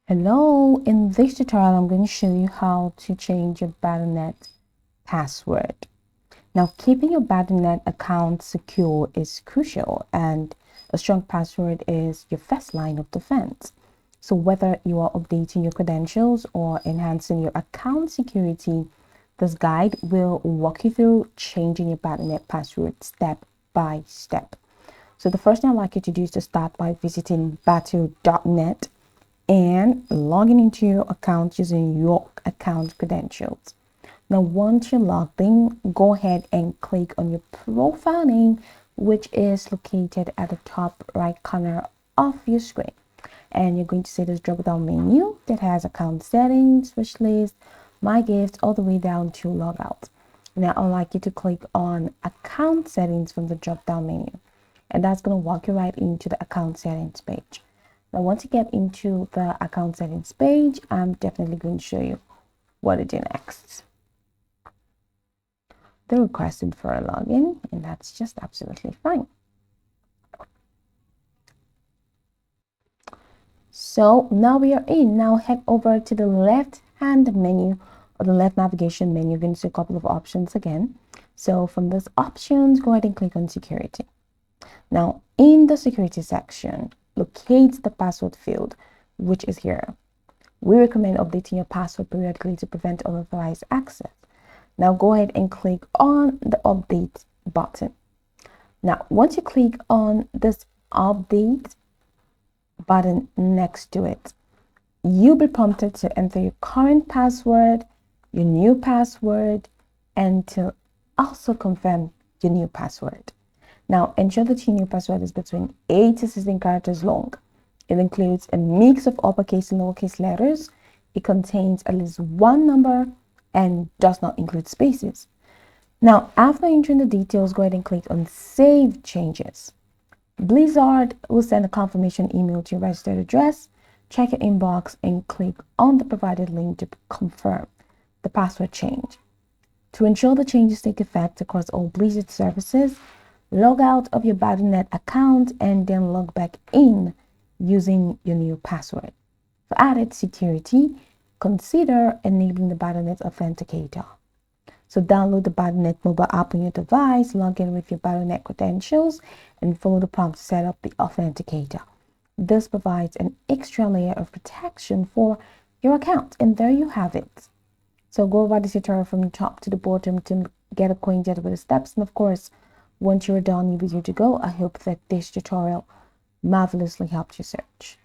Hello, in this tutorial I'm going to show you how to change your Battle.net password. Now, keeping your Battle.net account secure is crucial, and a strong password is your first line of defense. So whether you are updating your credentials or enhancing your account security, this guide will walk you through changing your Battle.net password step by step. So the first thing I'd like you to do is to start by visiting battle.net and logging into your account using your account credentials. Now, once you're logged in, go ahead and click on your profile name, which is located at the top right corner of your screen. And you're going to see this drop down menu that has account settings, wish list, my gifts, all the way down to logout. Now, I'd like you to click on account settings from the drop down menu, and that's going to walk you right into the account settings page. Now, once you get into the account settings page, I'm definitely going to show you what to do next. They're requested for a login, and that's just absolutely fine. So now we are in. Now head over to the left hand menu or the left navigation menu. You're going to see a couple of options again. So from those options, go ahead and click on security. Now in the security section, locate the password field, which is here. We recommend updating your password periodically to prevent unauthorized access. Now go ahead and click on the update button. Now, once you click on this update button next to it, you'll be prompted to enter your current password, your new password, and to also confirm your new password. Now, ensure that your new password is between 8 to 16 characters long. It includes a mix of uppercase and lowercase letters. It contains at least one number and does not include spaces. Now, after entering the details, go ahead and click on Save Changes. Blizzard will send a confirmation email to your registered address. Check your inbox and click on the provided link to confirm the password change. To ensure the changes take effect across all Blizzard services, log out of your Battle.net account and then log back in using your new password. For added security, consider enabling the Battle.net Authenticator. So download the Battle.net mobile app on your device, log in with your Battle.net credentials, and follow the prompt to set up the Authenticator. This provides an extra layer of protection for your account, and there you have it. So go over this tutorial from the top to the bottom to get acquainted with the steps, and of course, once you're done, you'll be good to go. I hope that this tutorial marvelously helped you search.